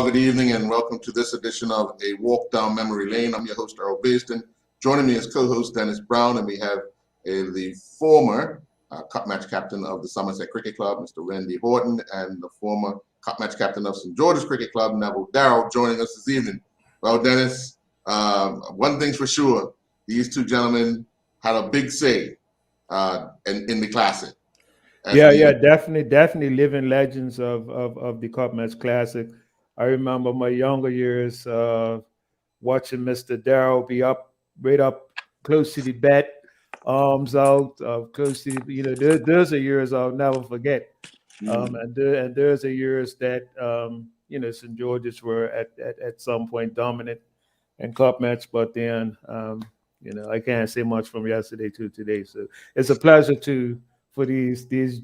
good evening, and welcome to this edition of A Walk Down Memory Lane. I'm your host, Earl Baston. Joining me as co-host, Dennis Brown, and we have the former cup match captain of the Somerset Cricket Club, Mr. Randy Horton, and the former cup match captain of St. George's Cricket Club, Neville Darrow, joining us this evening. Well, Dennis, one thing's for sure, these two gentlemen had a big say in the Classic. Definitely living legends of the Cup Match Classic. I remember my younger years watching Mr. Darrow be right up close to the bat, arms out, close to there's a years I'll never forget. And there's a years that St. George's were at some point dominant in Cup Match, but then I can't say much from yesterday to today. So it's a pleasure for these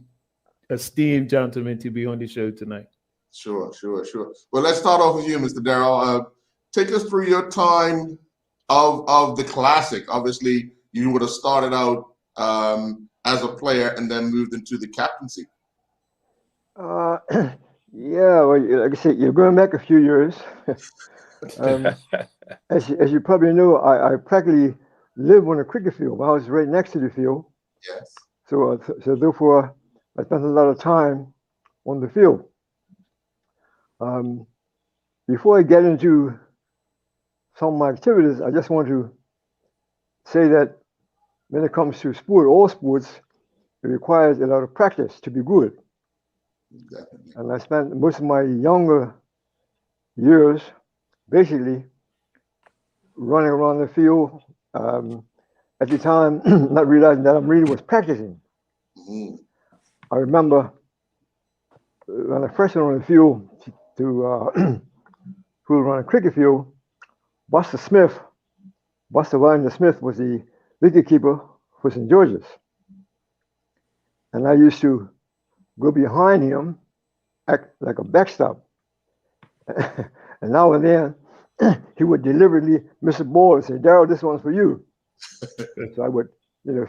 esteemed gentlemen to be on the show tonight. Sure. Well, let's start off with you, Mr. Darrow. Take us through your time of the Classic. Obviously, you would have started out as a player and then moved into the captaincy. Well, like I said, you're going back a few years. As you probably know, I practically lived on a cricket field. I was right next to the field. Yes. So therefore, I spent a lot of time on the field. Before I get into some of my activities, I just want to say that when it comes to all sports, it requires a lot of practice to be good. Definitely. And I spent most of my younger years basically running around the field. At the time, not realizing that I really was practicing. Mm-hmm. I remember when I first went on the field to run a cricket field, Buster Wilder Smith was the wicketkeeper for St. George's. And I used to go behind him, act like a backstop. And now and then, he would deliberately miss a ball and say, "Darryl, this one's for you." So I would,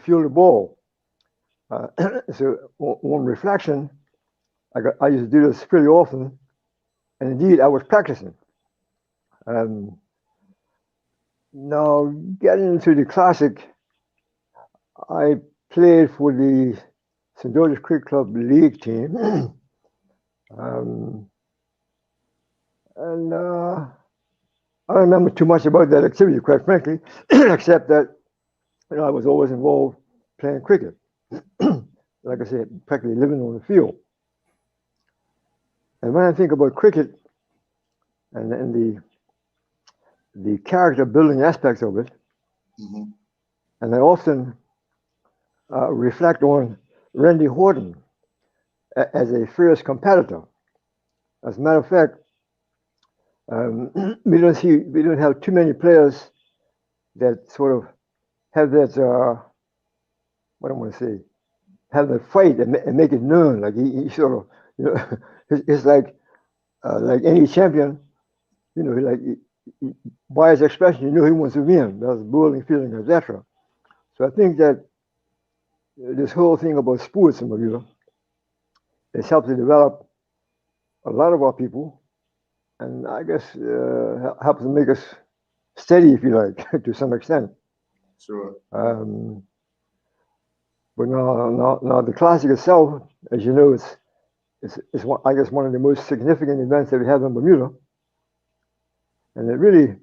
field the ball. So on reflection, I used to do this pretty often, and indeed I was practicing. Now getting into the Classic, I played for the St. George's Cricket Club League team, and I don't remember too much about that activity, quite frankly, except that I was always involved playing cricket. Like I said, practically living on the field. And when I think about cricket and the character building aspects of it, mm-hmm. and I often reflect on Randy Horton as a fierce competitor. As a matter of fact, we don't have too many players that sort of have that have that fight and make it known. Like he sort of, it's like any champion, by his expression, he wants to win. There's bullying feeling, etc. So I think that this whole thing about sports in Bermuda has helped to develop a lot of our people, and I guess helps to make us steady, if you like, to some extent. Sure. But now the Classic itself, as you know, it's one of the most significant events that we have in Bermuda, and it really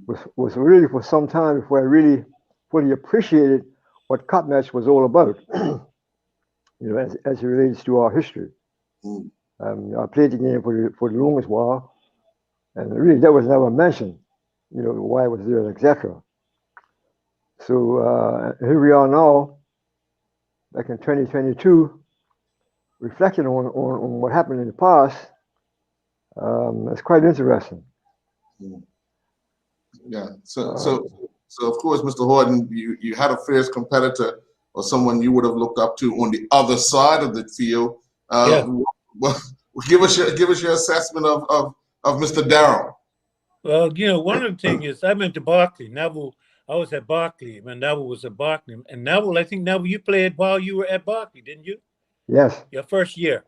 was really for some time before I really fully appreciated what Cup Match was all about. As it relates to our history. Mm. I played the game for the longest while, and really that was never mentioned. Why I was there, etc. So here we are now, back in 2022, reflecting on what happened in the past. It's quite interesting. Mm. Yeah. So of course, Mr. Horton, you had a fierce competitor or someone you would have looked up to on the other side of the field. Well, give us your assessment of Mr. Darrow. Well, one of the things is I went to Berkeley. Neville, I was at Berkeley when Neville was at Berkeley. And Neville, I think, Neville, you played while you were at Berkeley, didn't you? Yes. Your first year.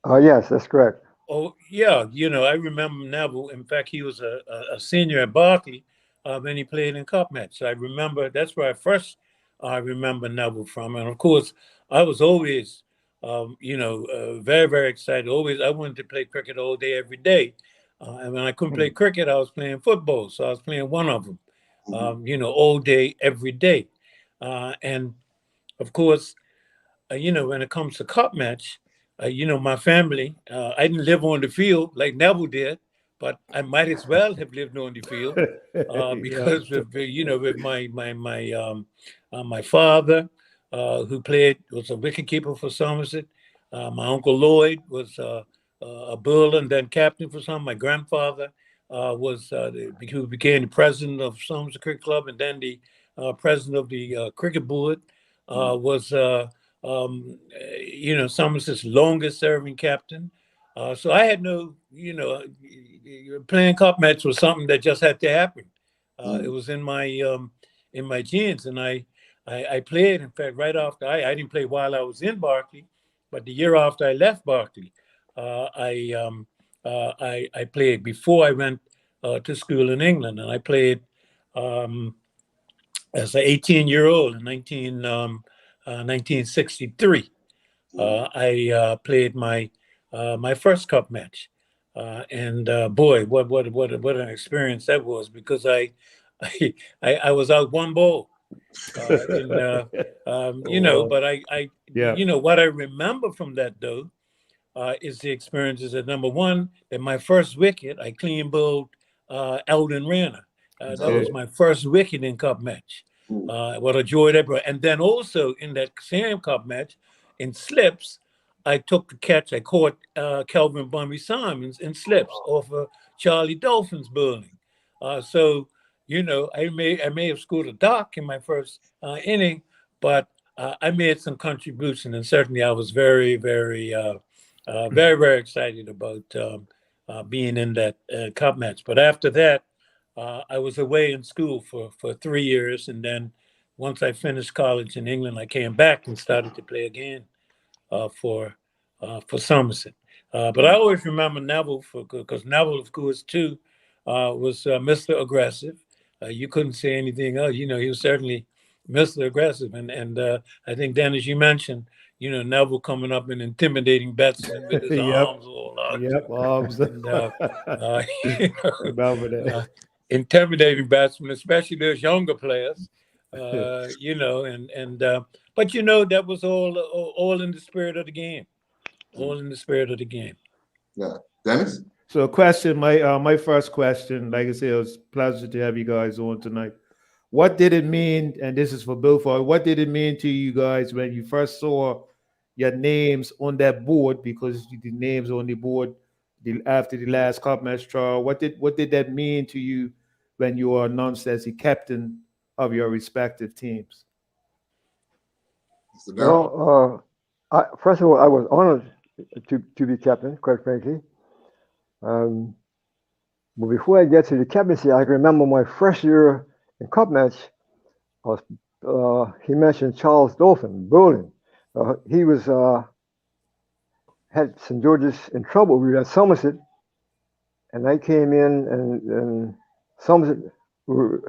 Yes, that's correct. Oh yeah, I remember Neville. In fact, he was a senior at Berkeley, and he played in cup match. So I remember that's where I remember Neville from. And of course, I was always, very very excited. Always, I wanted to play cricket all day, every day. And when I couldn't play cricket, I was playing football. So I was playing one of them, all day, every day. And of course, when it comes to cup match, my family, I didn't live on the field like Neville did, but I might as well have lived on the field because with my father, who was a wicketkeeper for Somerset. My uncle Lloyd was a Burler and then captain for some. My grandfather who became the president of Somerset Cricket Club and then the president of the cricket board, was Somerset's longest serving captain. So I had no, playing cup match was something that just had to happen. It was in my genes, and I played. In fact, right after I didn't play while I was in Berkeley, but the year after I left Berkeley, I played before I went to school in England, and I played as an 18-year-old in 1963. I played my first cup match, and boy, what an experience that was, because I was out one ball, but what I remember from that though is the experiences that, number one, that my first wicket I clean bowled Eldon Rana. That was my first wicket in cup match. What a joy that brought. And then also in that same cup match, in slips, I took the catch. I caught Kelvin Bumby Simons in slips off of Charlie Dolphin's bowling. So, I may have scored a dock in my first inning, but I made some contribution, and certainly I was very, very, very, very excited about being in that cup match. But after that, I was away in school for 3 years, and then once I finished college in England, I came back and started to play again for Somerset. But I always remember Neville because Neville, of course, too, was Mr. Aggressive. You couldn't say anything else. He was certainly Mr. Aggressive, and I think, Dan, as you mentioned, Neville coming up and intimidating Batsmen with his arms all out. Yep, arms. And, Remember that. Intimidating Batsmen, especially those younger players. But that was all in the spirit of the game. All in the spirit of the game. Yeah, Dennis. So, a question. My first question, like I said, it was a pleasure to have you guys on tonight. What did it mean? And this is for both of you. What did it mean to you guys when you first saw your names on that board? Because the names on the board after the last cup match trial. What did that mean to you when you were announced as the captain of your respective teams? Well, first of all, I was honored to be captain, quite frankly. But before I get to the captaincy, I can remember my first year in cup match. He mentioned Charles Dolphin bowling. He was had St. George's in trouble. We were at Somerset, and I came in, and Somerset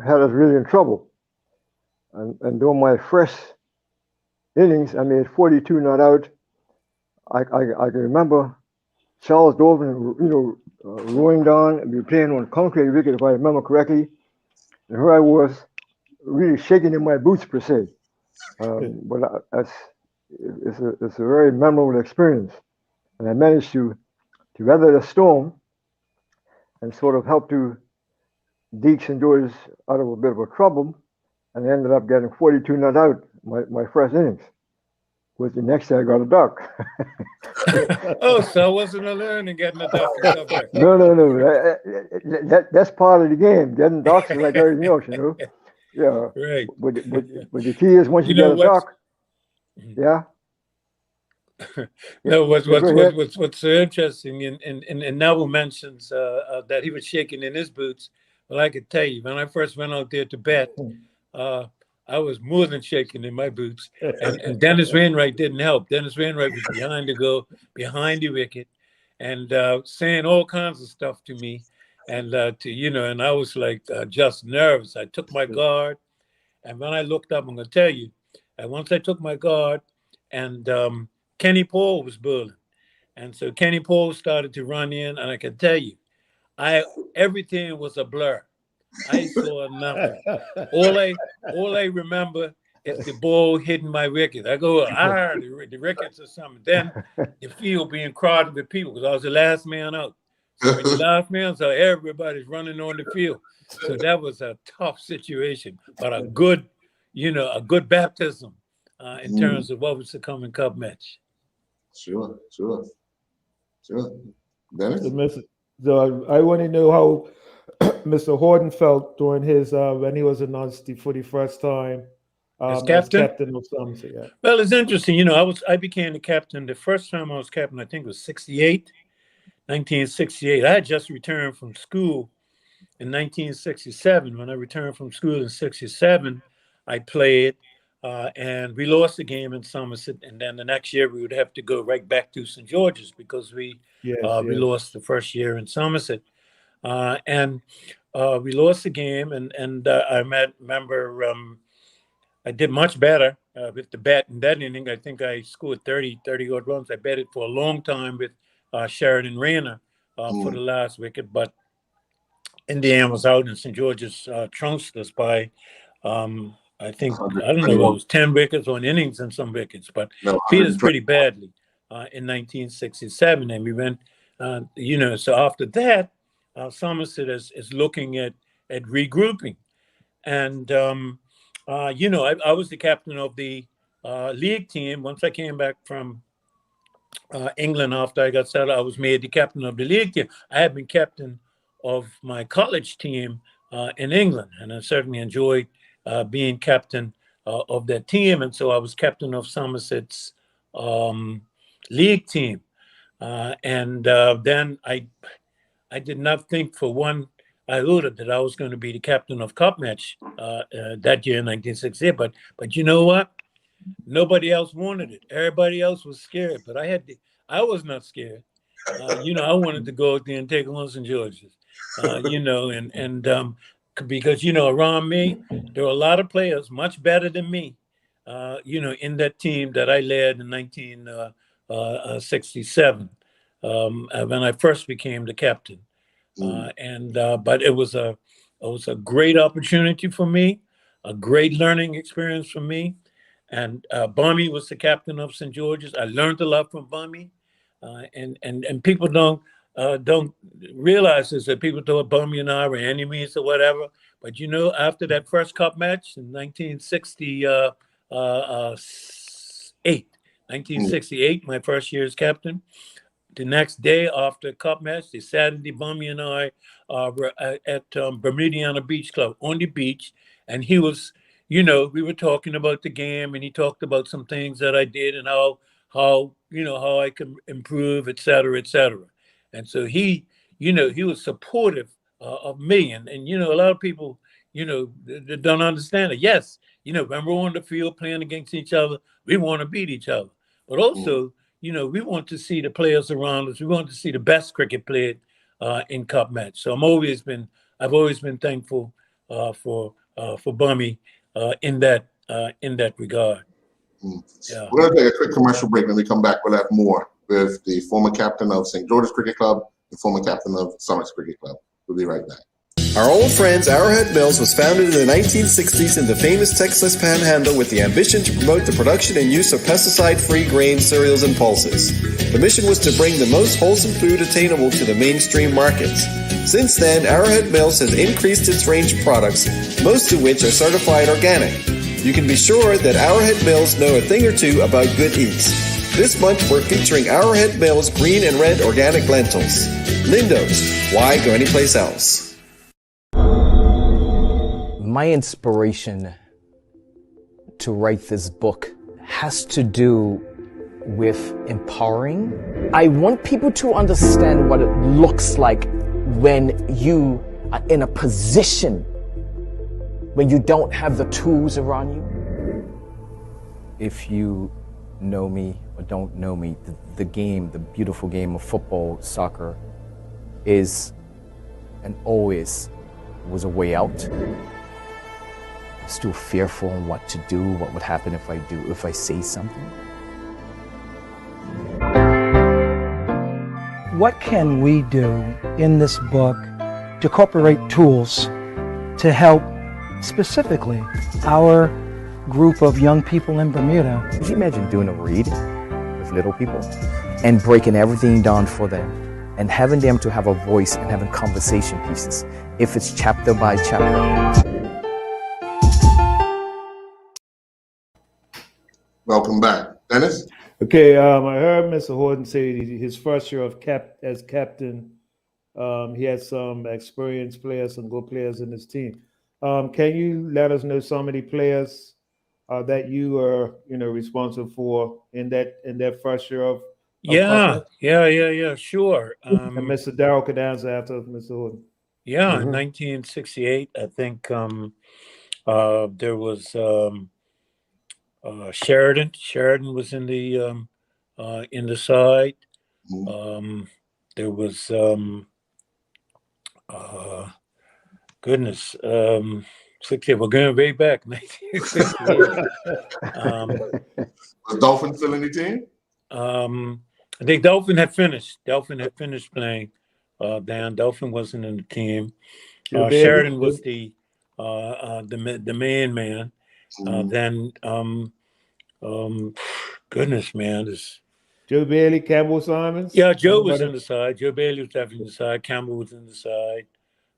had us really in trouble. And during my first innings, I made 42 not out. I can remember Charles Dolphin, rowing down, and we were playing on concrete wicket, if I remember correctly. And here I was, really shaking in my boots per se. But it's a very memorable experience, and I managed to weather the storm and sort of help to dig St. George's out of a bit of a trouble, and I ended up getting 42 not out my first innings. Which the next day I got a duck. Oh, so it wasn't a learning getting a duck. No. That's part of the game. Getting ducks is like everything else, Yeah. Right. But the key is once you get a duck, yeah. No, what's so interesting, and Neville mentions that he was shaking in his boots. Well, I could tell you, when I first went out there to bat, I was more than shaking in my boots, and Dennis Wainwright didn't help. Dennis Wainwright was behind the wicket, and saying all kinds of stuff to me. And and I was like just nervous. I took my guard, and when I looked up, I'm gonna tell you, once I took my guard, and Kenny Paul was bowling, and so Kenny Paul started to run in, and I can tell you, everything was a blur. I saw nothing. All I remember is the ball hitting my wicket. I go, the wickets or something. Then the field being crowded with people because I was the last man out. So when you're last man, so everybody's running on the field. So that was a tough situation, but a good baptism in terms of what was the coming cup match. Sure. Dennis? So I want to know how Mr. Horton felt during his when he was announced for the first time as captain of Somerset. Yeah. Well, it's interesting. I became the captain. The first time I was captain, I think it was 1968. I had just returned from school in 1967. When I returned from school in 67, I played, and we lost the game in Somerset. And then the next year we would have to go right back to St. George's because we lost the first year in Somerset. And we lost the game, and I remember I did much better with the bat in that inning. I think I scored 30 odd runs. I batted for a long time with Sheridan Rayner for the last wicket, but in the end was out, and St. George's trounced us by I think, I don't know, it was 10 wickets on innings and some wickets, but beat us pretty badly in 1967. And we went, so after that, Somerset is looking at regrouping. And, I was the captain of the league team. Once I came back from England after I got settled, I was made the captain of the league team. I had been captain of my college team in England, and I certainly enjoyed being captain of that team. And so I was captain of Somerset's league team. And then I did not think for one iota that I was going to be the captain of Cup Match that year in 1968. But you know what? Nobody else wanted it. Everybody else was scared, but I was not scared. I wanted to go out there and take on St. George's, because, around me, there were a lot of players much better than me, in that team that I led in 1967 when I first became the captain. But it was a great opportunity for me, a great learning experience for me. And Bummy was the captain of St. George's. I learned a lot from Bummy, and people don't realize this, that people thought Bummy and I were enemies or whatever. But after that first Cup match in 1968, my first year as captain. The next day after Cup match, the Saturday, Bummy and I were at Bermudiana Beach Club on the beach, and he was, we were talking about the game, and he talked about some things that I did and how I can improve, et cetera, et cetera. And so he was supportive of me, and a lot of people, they don't understand it. Yes, when we're on the field playing against each other, we want to beat each other, but also. We want to see the players around us. We want to see the best cricket played in Cup Match. So I've always been thankful for Bummy in that regard. Yeah. We're going to take a quick commercial break. When we come back, we'll have more with the former captain of St. George's Cricket Club, the former captain of Somerset Cricket Club. We'll be right back. Our old friends Arrowhead Mills was founded in the 1960s in the famous Texas Panhandle with the ambition to promote the production and use of pesticide-free grains, cereals, and pulses. The mission was to bring the most wholesome food attainable to the mainstream markets. Since then, Arrowhead Mills has increased its range of products, most of which are certified organic. You can be sure that Arrowhead Mills know a thing or two about good eats. This month, we're featuring Arrowhead Mills green and red organic lentils. Lindo's, why go anyplace else? My inspiration to write this book has to do with empowering. I want people to understand what it looks like when you are in a position when you don't have the tools around you. If you know me or don't know me, the game, the beautiful game of football, soccer, is and always was a way out. Still fearful on what to do, what would happen if I say something. What can we do in this book to incorporate tools to help specifically our group of young people in Bermuda? Could you imagine doing a read with little people and breaking everything down for them and having them to have a voice and having conversation pieces, if it's chapter by chapter? Welcome back. Dennis? Okay, I heard Mr. Horton say his first year as captain, he had some experienced players, some good players in his team. Can you let us know some of the players that you are, responsible for in that first year of Yeah, Carpenter? sure. And Mr. Darrell could answer after Mr. Horton. Yeah, in 1968, I think there was Sheridan. Sheridan was in the side. There was goodness, 60. We're going way back, 1968. Was Dolphin still in the team? I think Dolphin had finished. Dolphin had finished playing. Dan Dolphin wasn't in the team. Sheridan was the main man. Then goodness, man, this. Joe Bailey, Campbell Simons. Yeah, Joe was in the side. Joe Bailey was definitely in the side. Campbell was in the side.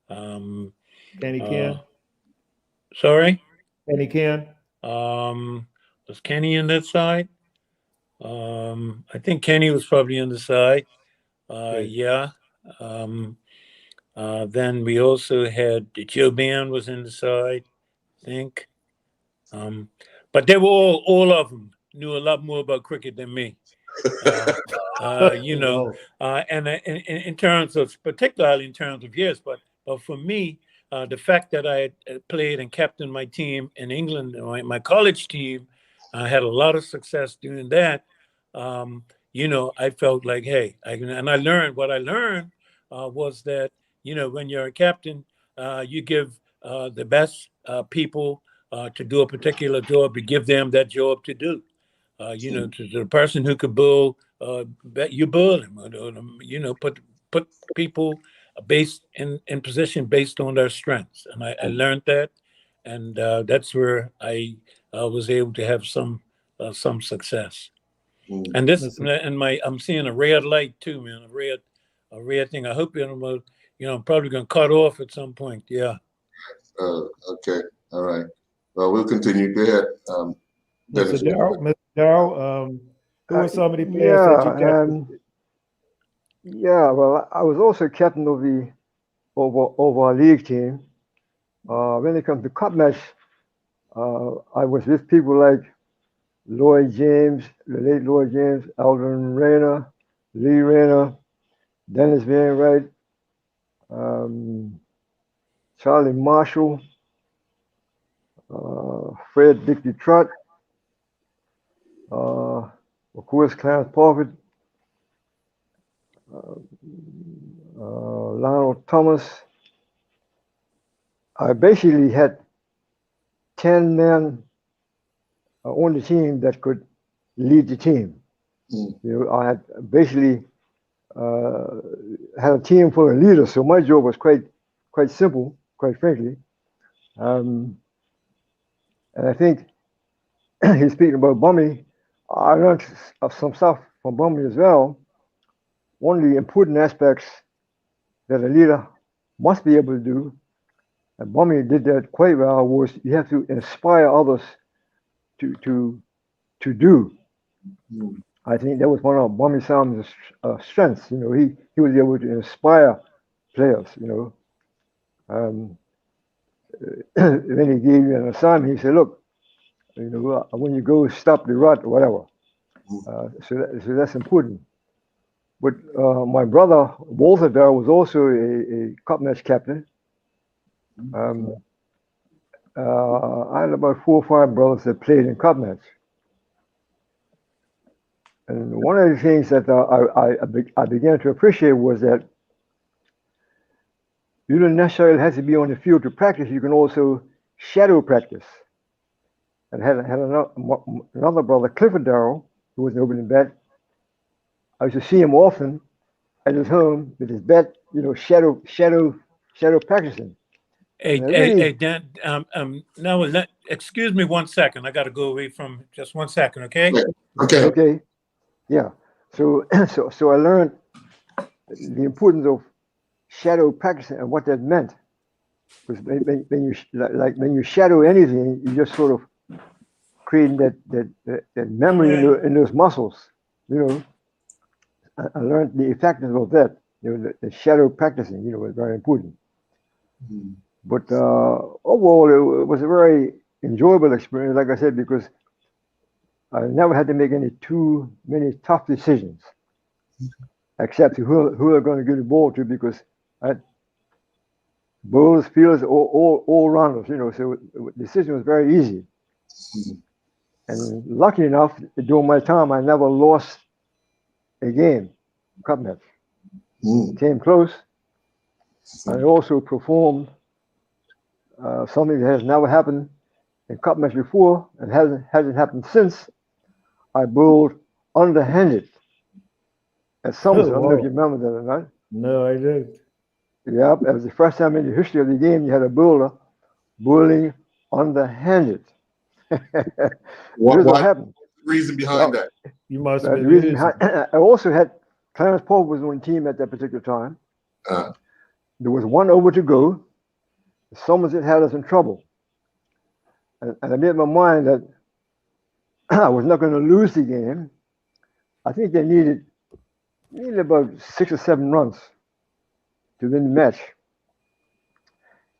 Kenny Ken. Sorry. Kenny Ken. Was Kenny in that side? I think Kenny was probably in the side. Yeah. Then we also had Joe Band was in the side, I think. But they were all of them knew a lot more about cricket than me. And in terms of, particularly in terms of years, but for me, the fact that I had played and captained my team in England, my college team, I had a lot of success doing that. I felt like, hey, I learned what I learned was that, when you're a captain, you give the best people to do a particular job, you give them that job to do. To the person who could bull, you bull him. Put people based in position based on their strengths, and I learned that, and that's where I was able to have some success. And this, and I'm seeing a red light too, man. A red thing. I hope I'm probably gonna cut off at some point. Yeah. Okay. All right. Well, we'll continue. Go ahead. Mr. Darrell, who are some of the players that you captained? Well, I was also captain of the over our league team. When it comes to cup match, I was with people like Lloyd James, the late Lloyd James, Alden Rayner, Lee Rayner, Dennis Van Wright, Charlie Marshall, Fred Dickie Trott, of course, Clarence Parford, Lionel Thomas. I basically had 10 men on the team that could lead the team. I had basically had a team full of leaders, so my job was quite simple, quite frankly. And I think he's speaking about Bummy. I learned some stuff from Bummy as well. One of the important aspects that a leader must be able to do, and Bummy did that quite well, was you have to inspire others to do. I think that was one of Bummy Sam's strengths. He was able to inspire players. When he gave you an assignment, he said, "Look, when you go, stop the rut, or whatever." So that's important. But my brother Walter Darrell was also a cup match captain. I had about 4 or 5 brothers that played in cup match. And one of the things that I began to appreciate was that you don't necessarily have to be on the field to practice. You can also shadow practice. And had another brother, Clifford Darrell, who was an opening bat. I used to see him often at his home with his bat, shadow practicing. Hey, Dan. Now, excuse me 1 second. I got to go away from just 1 second. Okay. Okay. Yeah. So I learned the importance of shadow practicing and what that meant. Because when you shadow anything, you just sort of creating that memory in those muscles. I learned the effectiveness of that. The shadow practicing, was very important. Mm-hmm. But overall, it was a very enjoyable experience, like I said, because I never had to make too many tough decisions, except who are going to give the ball to, because bowlers, fielders, all rounders, so the decision was very easy. Mm-hmm. And lucky enough, during my time, I never lost a game, cup match. Mm. Came close. I also performed something that has never happened in cup match before and hasn't happened since. I bowled underhanded at Summers. I don't know if you remember that or not. No, I didn't. Yeah, it was the first time in the history of the game you had a bowler bowling underhanded. What happened? The reason behind that? You must have been. The reason behind, I also had Clarence Pope was on the team at that particular time. There was 1 over to go. Somerset had us in trouble. And I made my mind that I was not going to lose the game. I think they needed about 6 or 7 runs to win the match.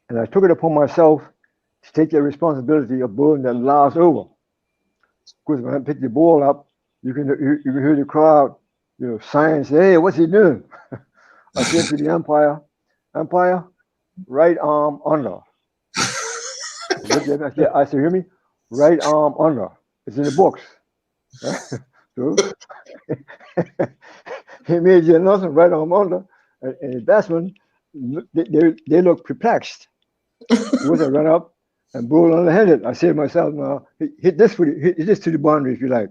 And I took it upon myself to take the responsibility of bowling that last over. Because when I picked the ball up, you can hear the crowd, sighing, say, "Hey, what's he doing?" I said to the umpire, right arm under. I said, "Hear me? Right arm under. It's in the books." So he made the announcement, right arm under, and the batsmen, they looked perplexed. Once I ran up and bowled underhanded, I said to myself, "Now hit this to the boundary if you like."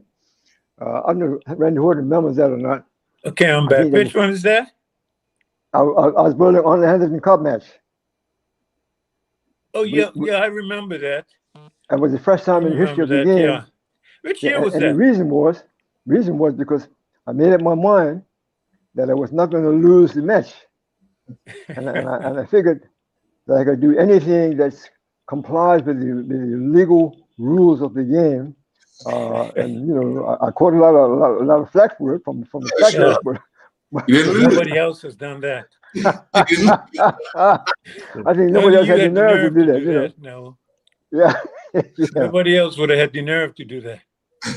I don't know if Randy Horton remembers that or not. Okay, I'm back. Which one is that? I was bowling underhanded in cup match. Oh yeah, I remember that. It was the first time in the history of the game. Yeah. Which year was that? And the reason was because I made up my mind that I was not going to lose the match, and I figured that I could do anything that complies with the legal rules of the game. And I caught a lot of flack for it from the spectators, but nobody else has done that. I think nobody else had the nerve to do that. No. Yeah. Nobody else would have had the nerve to do that.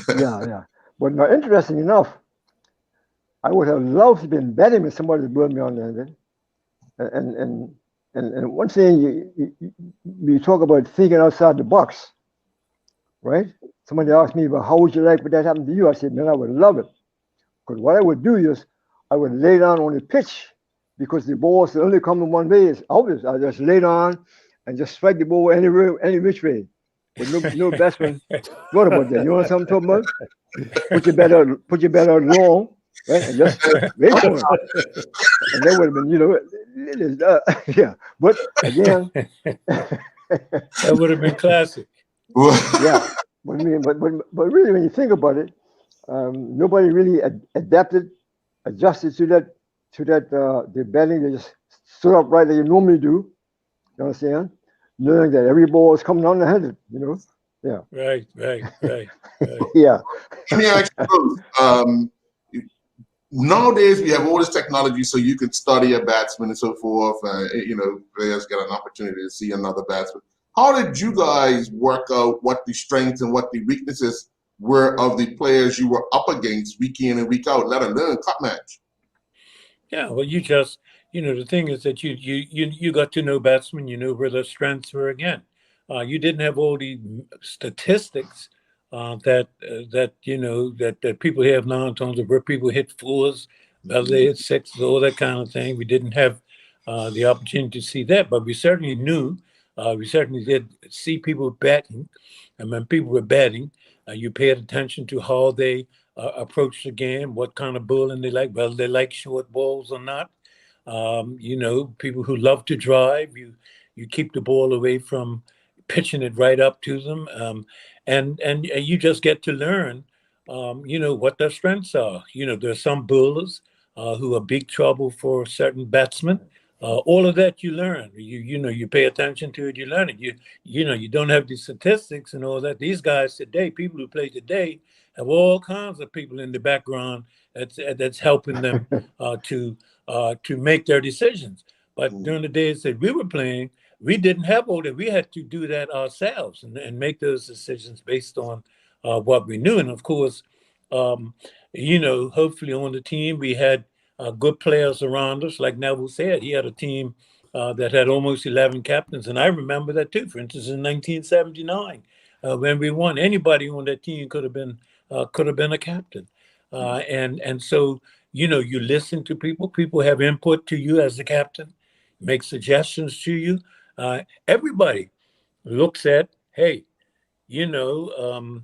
Yeah. But now, interesting enough, I would have loved to have been betting with somebody to blow me on there. And one thing you talk about thinking outside the box, right? Somebody asked me about how would you like for that happen to you? I said, man, I would love it. Because what I would do is I would lay down on the pitch because the balls only come in one way. It's obvious. I just lay down and just strike the ball any which way. But no batsman thought about that. You know what I'm talking about? Put your bat out long, right? And just wait for it. And that would have been, yeah. But again, that would have been classic. Yeah. But really, when you think about it, nobody really adjusted to that the batting. They just stood up right like you normally do. You understand? Knowing that every ball is coming underhanded. Yeah. Right. Yeah. Let me ask you, nowadays we have all this technology, so you can study a batsman and so forth. Players get an opportunity to see another batsman. How did you guys work out what the strengths and what the weaknesses were of the players you were up against week in and week out, let alone cup match? Yeah, well, you just, the thing is that you got to know batsmen, where their strengths were again. You didn't have all the statistics that people have now in terms of where people hit fours, whether they hit sixes, all that kind of thing. We didn't have the opportunity to see that, but we certainly knew. We certainly did see people batting, and when people were batting, you paid attention to how they approached the game, what kind of bowling they like, whether they like short balls or not. People who love to drive, you keep the ball away from pitching it right up to them, and you just get to learn, what their strengths are. There's some bowlers who are big trouble for certain batsmen. All of that you learn. You pay attention to it, you learn it. You don't have the statistics and all that. These guys today, people who play today, have all kinds of people in the background that's helping them to make their decisions. But during the days that we were playing, we didn't have all that. We had to do that ourselves and make those decisions based on what we knew. And of course, hopefully on the team we had good players around us. Like Neville said, he had a team that had almost 11 captains, and I remember that too. For instance, in 1979, when we won, anybody on that team could have been a captain. And so you listen to people. People have input to you as the captain, make suggestions to you. Everybody looks at, hey, Noel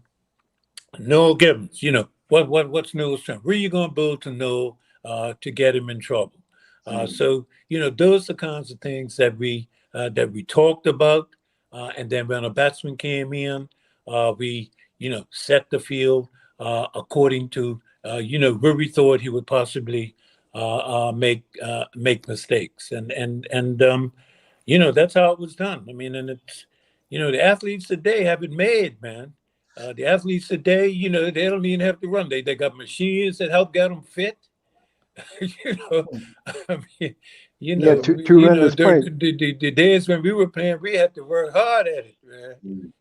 Gibbons. What's Noel's strength? Where are you going to build to Noel to get him in trouble? So those are the kinds of things that we talked about. And then when a batsman came in, we set the field according to where we thought he would possibly make mistakes, and that's how it was done. I mean, and it's the athletes today have it made, man. The athletes today, they don't even have to run. They got machines that help get them fit. I mean, the days when we were playing, we had to work hard at it, man.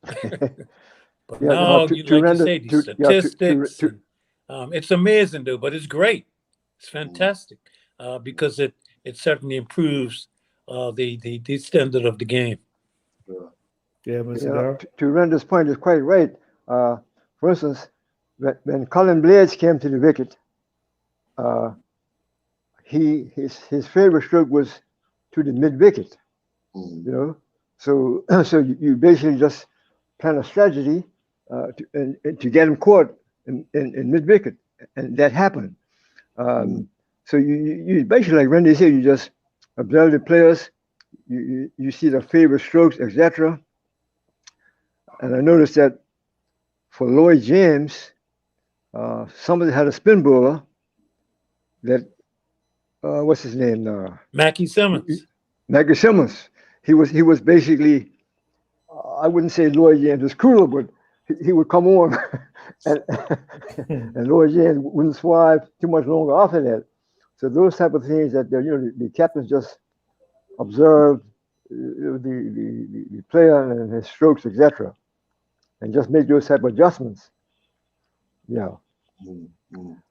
But now, like you say, the statistics, it's amazing, though. But it's great. It's fantastic because it certainly improves the standard of the game. Yeah, Mr. To Render's point is quite right. For instance, when Colin Blades came to the wicket, his favorite stroke was to the mid wicket. So you basically just plan a strategy to get him caught in mid wicket, and that happened. So you basically, like Randy said, you just observe the players, you see their favorite strokes, etc. And I noticed that for Lloyd James, somebody had a spin bowler that what's his name? Mackie Simmons. Mackie Simmons. He was basically, I wouldn't say Lloyd James was cruel, but he would come on and Lloyd James wouldn't swive too much longer after that. So those type of things that the captains just observe the player and his strokes, etc., and just make those type of adjustments. Yeah. Well,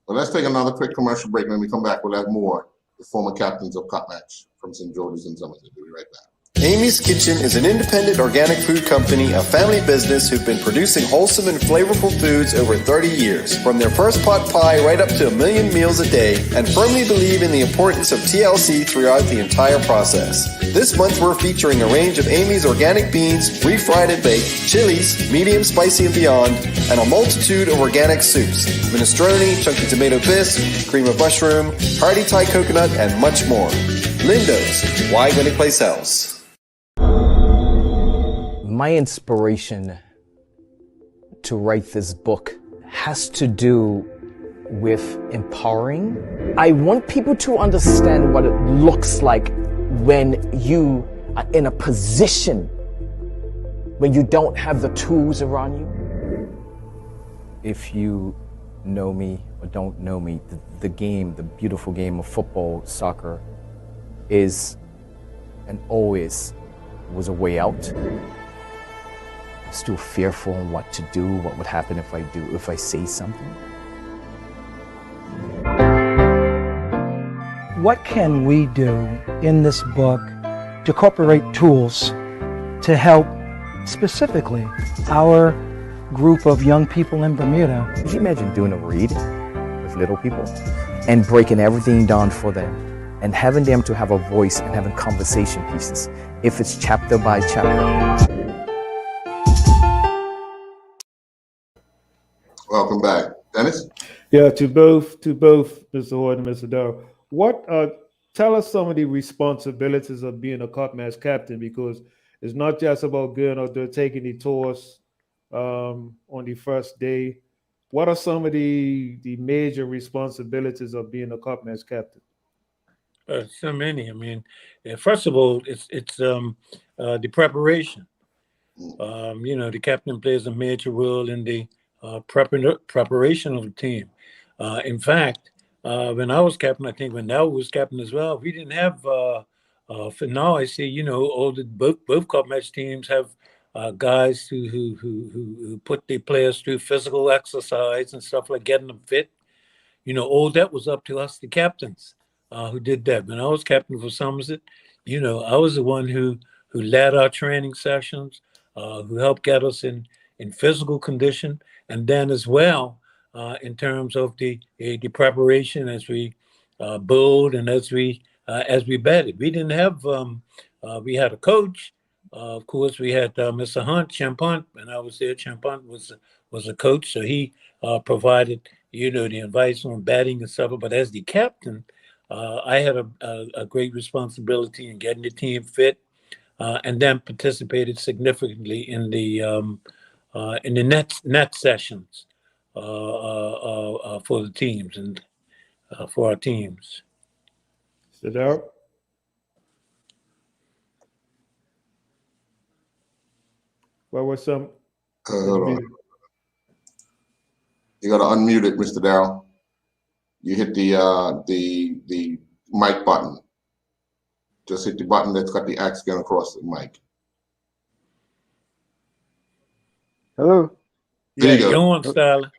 let's take another quick commercial break. When we come back, we'll have more the former captains of Cup Match from St. George's and Somerset. We'll be right back. Amy's Kitchen is an independent organic food company, a family business who've been producing wholesome and flavorful foods over 30 years. From their first pot pie right up to 1 million meals a day, and firmly believe in the importance of TLC throughout the entire process. This month we're featuring a range of Amy's organic beans, refried and baked, chilies, medium, spicy and beyond, and a multitude of organic soups, minestrone, chunky tomato bisque, cream of mushroom, hearty Thai coconut, and much more. Lindo's, why when a place sells. My inspiration to write this book has to do with empowering. I want people to understand what it looks like when you are in a position when you don't have the tools around you. If you know me or don't know me, the game, the beautiful game of football, soccer, is and always was a way out. Still fearful on what to do, what would happen if I say something. What can we do in this book to incorporate tools to help specifically our group of young people in Bermuda. Could you imagine doing a read with little people and breaking everything down for them and having them to have a voice and having conversation pieces, if it's chapter by chapter? Welcome back, Dennis. Yeah, to both, Mr. Hoyt and Mr. Darrell. What tell us some of the responsibilities of being a cup match captain, because it's not just about going out there taking the tours on the first day. What are some of the major responsibilities of being a cup match captain? So many. I mean, first of all, it's the preparation. The captain plays a major role in the preparation of the team. In fact, when I was captain, I think when Now was captain as well, we didn't have. For now, I see all the both cup match teams have guys who put their players through physical exercise and stuff like getting them fit. All that was up to us, the captains, who did that. When I was captain for Somerset, I was the one who led our training sessions, who helped get us in physical condition, and then as well in terms of the preparation as we build and as we batted. We didn't have we had a coach. Of course, we had Mr. Hunt, Champont, and I was there. Champont was a coach, so he provided the advice on batting and stuff. But as the captain, I had a great responsibility in getting the team fit, and then participated significantly in the net sessions for the teams and for our teams. So Darrell? What were some? Hold on. You got to unmute it, Mr. Darrell. You hit the mic button. Just hit the button that's got the axe going across the mic. Hello? There you go. Go on, Styler.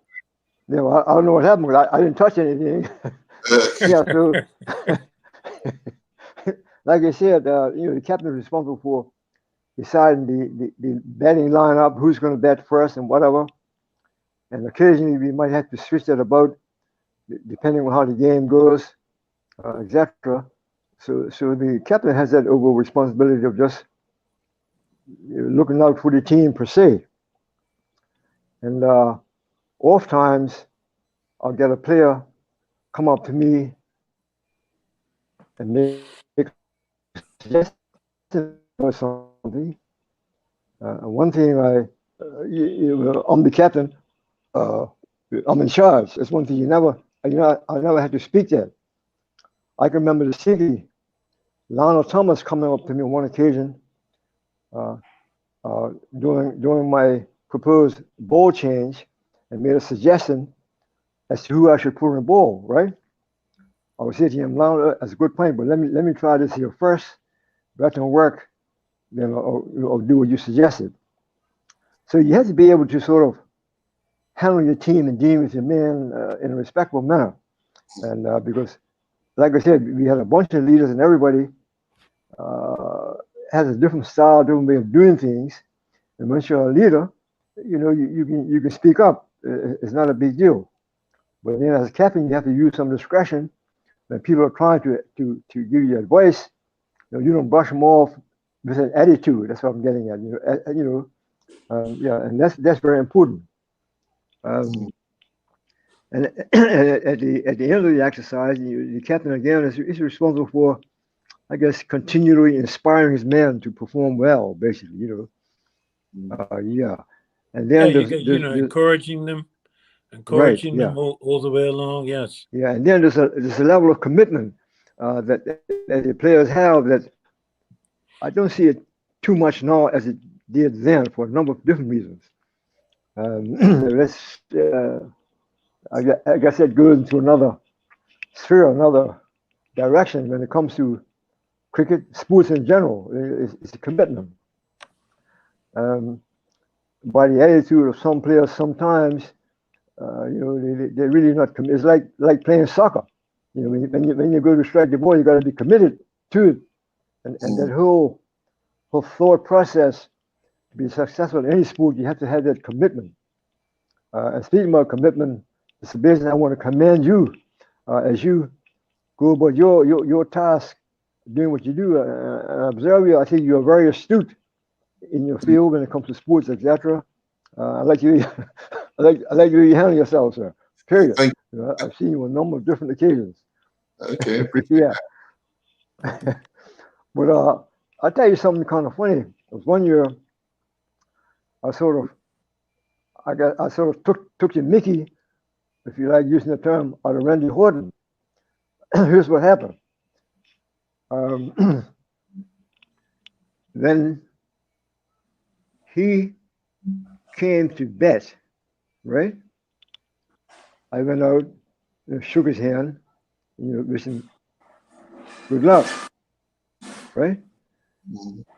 Yeah, well, I don't know what happened, but I didn't touch anything. Yeah, so like I said, the captain is responsible for deciding the batting lineup, who's going to bat first and whatever. And occasionally we might have to switch that about depending on how the game goes, etc. So the captain has that overall responsibility of just looking out for the team per se. And oft times I'll get a player come up to me and make a suggestion or something. One thing I'm the captain. I'm in charge. That's one thing I never had to speak that. I can remember distinctly Lionel Thomas coming up to me on one occasion during my proposed ball change and made a suggestion as to who I should put in the ball, right? I would say to him, Lionel, that's a good point, but let me try this here first. If that don't work, then I'll do what you suggested. So you have to be able to sort of handle your team and deal with your men in a respectful manner. And because, like I said, we had a bunch of leaders and everybody has a different style, different way of doing things. And once you're a leader, you can speak up. It's not a big deal. But then as a captain, you have to use some discretion. When people are trying to give you advice, you don't brush them off with an attitude. That's what I'm getting at. And that's very important. And at the end of the exercise, the captain again is responsible for, I guess, continually inspiring his men to perform well, basically. And then encouraging them all the way along. Yes. Yeah, and then there's a level of commitment that the players have that I don't see it too much now as it did then for a number of different reasons. I guess that goes into another sphere, another direction when it comes to cricket, sports in general. It's a commitment. By the attitude of some players, sometimes they're really not committed. It's like playing soccer. When you go to strike the ball, you got to be committed to it, and that whole thought process to be successful in any sport, you have to have that commitment. And speaking about commitment, Mr. Basin, I want to commend you as you go about your task, doing what you do. And observe you, I think you're very astute in your field when it comes to sports, etc. I like you. I like you handle yourself, sir. Period. Thank I've seen you on a number of different occasions. Okay, appreciate Yeah. But I'll tell you something kind of funny. It was one year I sort of took your Mickey, if you like using the term, out of Randy Horton. Here's what happened. Then he came to bet, right? I went out, shook his hand, wishing good luck, right?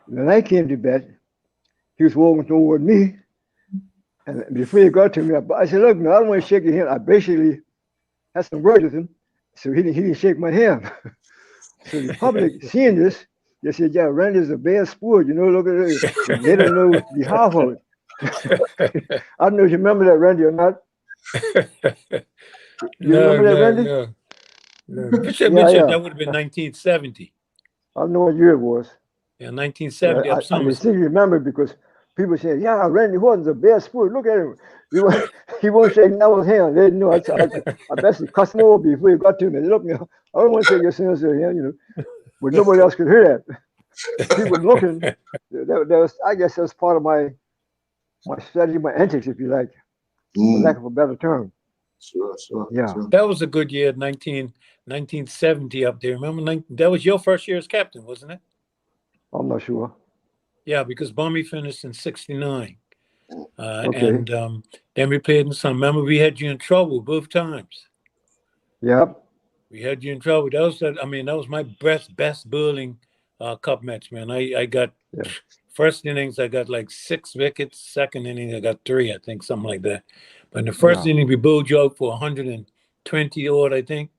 Then I came to bet. He was walking toward me, and before he got to me, I said, "Look, no, I don't want to shake your hand." I basically had some words with him, so he didn't shake my hand. So the public seeing this, they said, "Yeah, Randy's a bad sport, look at it." They don't know the half of it. I don't know if you remember that, Randy, or not. You remember that, Randy? No. Which Yeah. that would have been 1970. I don't know what year it was. Yeah, 1970. I distinctly remember because people said, "Yeah, Randy Horton's the best sport. Look at him. He won't shake Neville's hand." They didn't know. I basically cussed him over before he got to me. Look, I don't want to shake your sister's hand, but nobody else could hear that. People looking. That was, I guess, that's part of my strategy, my antics, if you like, for lack of a better term. Sure. Yeah. Sure. That was a good year, 1970 up there. Remember, that was your first year as captain, wasn't it? I'm not sure. Yeah, because Bummy finished in 69. Okay. And then we played in some. Remember, we had you in trouble both times. Yep. We had you in trouble. That was my best bowling cup match, man. I got first innings, I got like 6 wickets. Second inning, I got 3, I think, something like that. But in the first inning, we bowled you out for 120 odd, I think.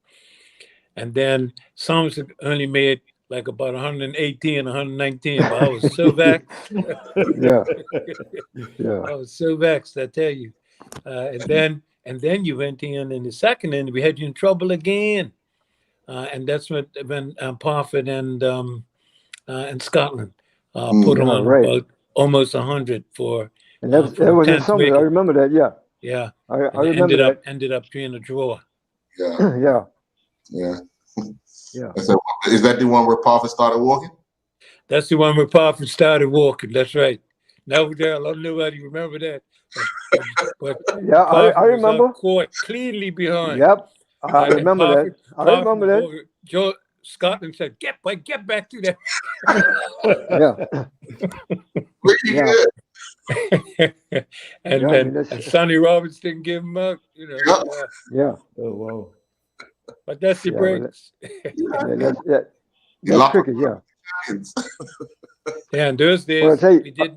And then Summers only made like about 118, 119. But I was so vexed. Yeah. I was so vexed, I tell you. And then you went in the second inning, we had you in trouble again. And that's when Parford and Scotland put on about almost 100 for. And that was in summer. I remember that. Yeah. Yeah. I remember that. Ended up being a draw. Yeah. Yeah. So, is that the one where Parford started walking? That's the one where Parford started walking. That's right. Now, Daryl, I don't know whether you remember that. But yeah, I remember. Court cleanly behind. Yep. I remember that. I remember that. Joe Scotland said, "Get back to that." And Sonny Roberts didn't give him up. Yeah. Oh wow. But that's the breaks. That's cricket, yeah. Yeah, and those days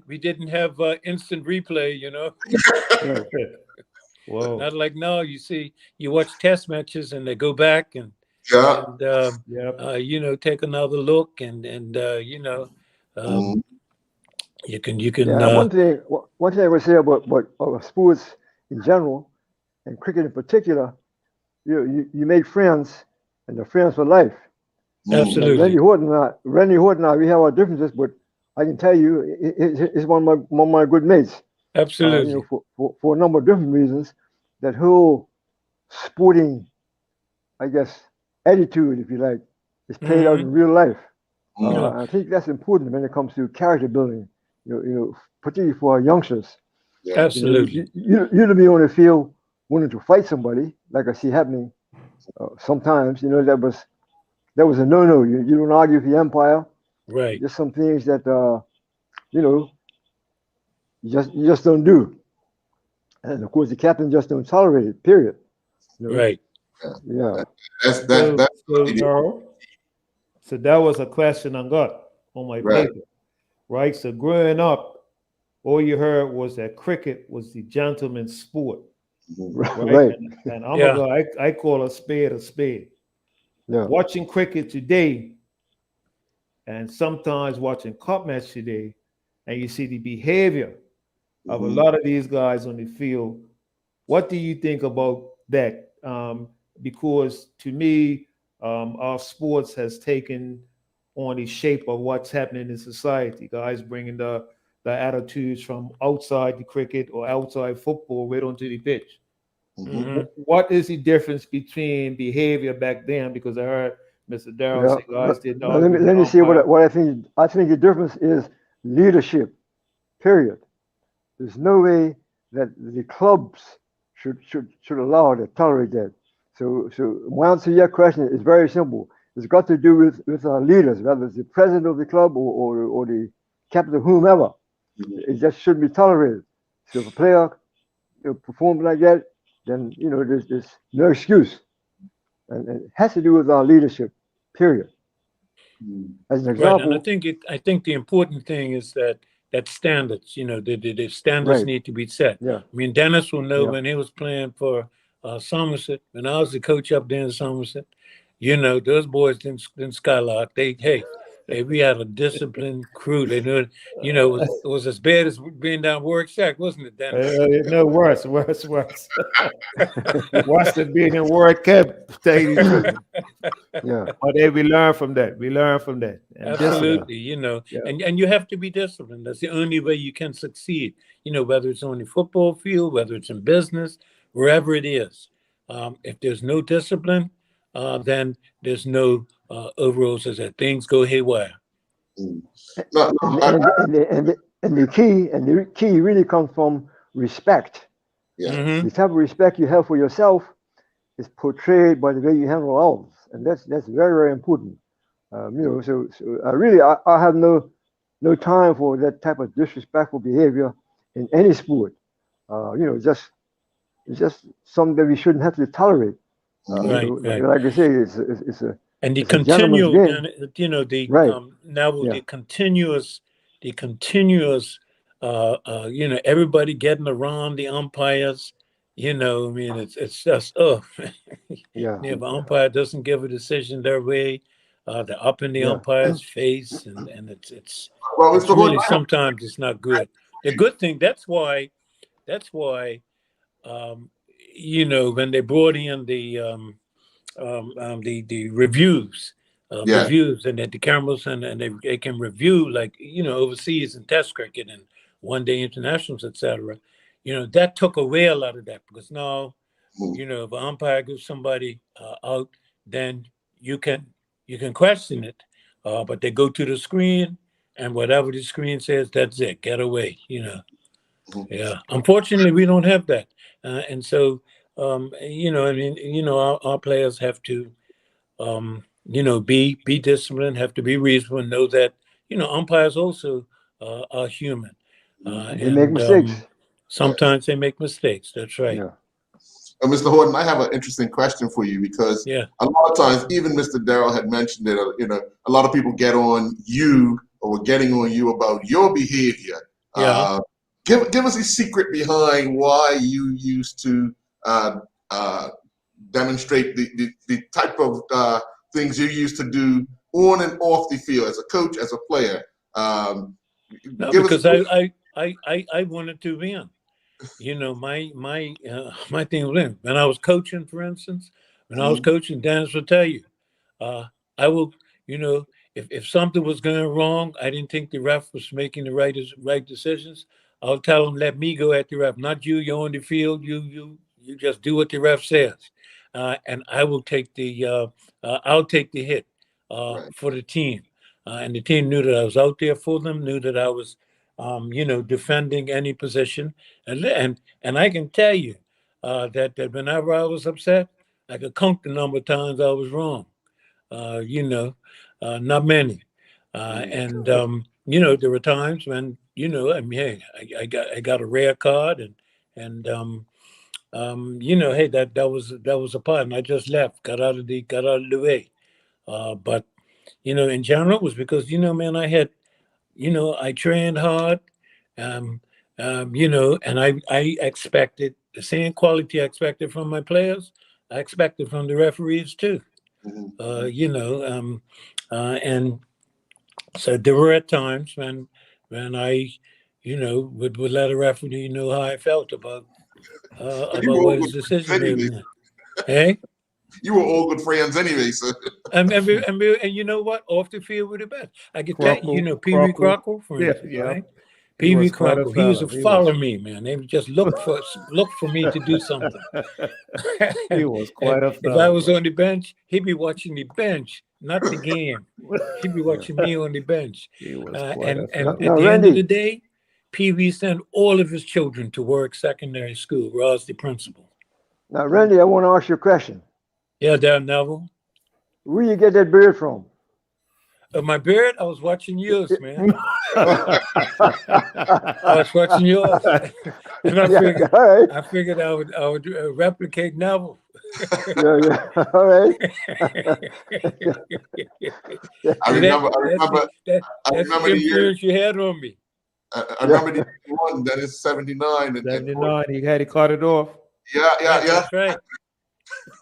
we didn't have instant replay, Whoa. Not like now. You watch test matches and they go back and take another look and you can. One thing I would say about sports in general and cricket in particular, you make friends and they're friends for life. Absolutely. Randy Horton and I, we have our differences, but I can tell you, it's one of my good mates. Absolutely. For a number of different reasons, that whole sporting, I guess, attitude, if you like, is played out in real life. I think that's important when it comes to character building, particularly for our youngsters. Absolutely. You to be on the field wanting to fight somebody, like I see happening sometimes. That was a no-no. You don't argue for the empire. Right. Just some things that you just don't do. And of course, the captain just don't tolerate it. Period. Right. Yeah. So that was a question I got on my paper, right? So growing up, all you heard was that cricket was the gentleman's sport, right? And I call a spade a spade. Yeah. Watching cricket today, and sometimes watching cup match today, and you see the behavior of a lot of these guys on the field. What do you think about that? Because to me, our sports has taken on the shape of what's happening in society. Guys bringing the attitudes from outside the cricket or outside football right onto the pitch. Mhm. What is the difference between behavior back then? Because I heard Mr. Darrell Yeah. say guys didn't Now, argue let with me the see umpire. what I think. I think the difference is leadership. Period. There's no way that the clubs should allow to tolerate that. So my answer to your question is very simple. It's got to do with our leaders, whether it's the president of the club or the captain of whomever. It just shouldn't be tolerated. So if a player performs like that, then there's no excuse, and it has to do with our leadership. Period. As an Right, and I example, think the important thing is that standards, the standards right? need to be set. Yeah, I mean, Dennis will know yeah. when he was playing for Somerset, when I was the coach up there in Somerset, those boys didn't skylark. We had a disciplined crew. They knew, it was as bad as being down Warwick Shack, wasn't it, Dennis? No, worse. Worse than being in World Cup. Tell you the truth. Yeah, But we learn from that. We learn from that. And discipline. Absolutely, yeah. and you have to be disciplined. That's the only way you can succeed. Whether it's on the football field, whether it's in business, wherever it is. If there's no discipline, then there's no overall says that things go haywire. No, And the key really comes from respect. yeah. Mhm. The type of respect you have for yourself is portrayed by the way you handle others, and that's very, very important. So I have no time for that type of disrespectful behavior in any sport. It's just something that we shouldn't have to tolerate. Right. Like I say, it's a And the it's a gentleman's continual, game. the Right. now Yeah. the continuous, everybody getting around the umpires. I mean, it's just Yeah. if an umpire doesn't give a decision their way, they're up in the Yeah. umpire's face, and it's Well, it's Mr. really Horton, sometimes it's not good. The good thing that's why when they brought in the reviews, yeah. and that the cameras and they can review like overseas in test cricket and one day internationals, etc. That took away a lot of that because now if an umpire gives somebody out, then you can question it, but they go to the screen and whatever the screen says, that's it. Get away. Yeah. Unfortunately, we don't have that, and so our players have to be disciplined, have to be reasonable, and know that umpires also are human, They make and mistakes. sometimes they make mistakes. That's right. Yeah. Mr. Horton, I have an interesting question for you because Yeah. a lot of times, even Mr. Darrell had mentioned it, a lot of people get on you or were getting on you about your behavior. Yeah. Give us a secret behind why you used to demonstrate the type of things you used to do on and off the field as a coach, as a player. No, Give us because I wanted to win. My thing was when I was coaching, for instance, when I was coaching, Dennis will tell you, I will, if something was going wrong, I didn't think the ref was making the right decisions. I'll tell him, let me go at the ref, not you. You're on the field. You just do what the ref says, and I will take I'll take the hit for the team, and the team knew that I was out there for them, knew that I was, defending any position, and I can tell you that whenever I was upset, I could count the number of times I was wrong. Not many. And there were times when I mean, hey, I got a rare card, and hey, that was a part, and I just left, got out of the way. But in general, it was because man, I had I trained hard, and I expected the same quality I expected from my players. I expected from the referees too. And so there were at times when I, would let a referee know how I felt about You were about all what his good friends decision anyway. made. Hey, You were all good friends anyway, so. and you know what? Off the field with the best. I get that. You Crockle, know, Pee Wee Crockle. Crockle, for Yeah, instance, yeah. right? He Pee Wee was quite a Crockle. He used to fella. He follow was. me, man. They would just look for me to do something. He was And quite a if I fella. was on the bench, he'd be watching the bench, not the game. He'd be watching me on the bench. He was quite a And fella. at Now, the end of the Randy, day, Pee Wee sent all of his children to Warwick Secondary School, where I was the principal. now, Randy, I want to ask you a question. Yeah, Dad Neville. Where you get that beard from? My beard, I was watching yours, man. I was watching yours. And Yeah, all right. I figured I would replicate Neville. Yeah. All right. I remember That's the the year. influence you had on me. I remember the one that is 79. And 79, he had to cut it off. yeah. That's right.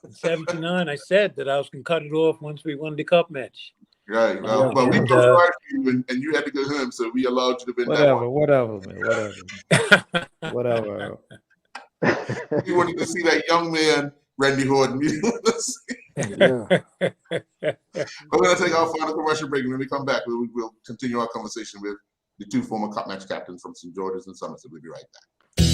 In 79, I said that I was going to cut it off once we won the cup match. Right. Yeah, But we and, closed for you, and you had to go home, so we allowed you to win that one. Whatever, man. Whatever. We wanted to see that young man, Randy Horton. Yeah. We're going to take our final commercial break, and when we come back, we'll continue our conversation with the two former Cup Match captains from St. George's and Somerset. We'll be right back.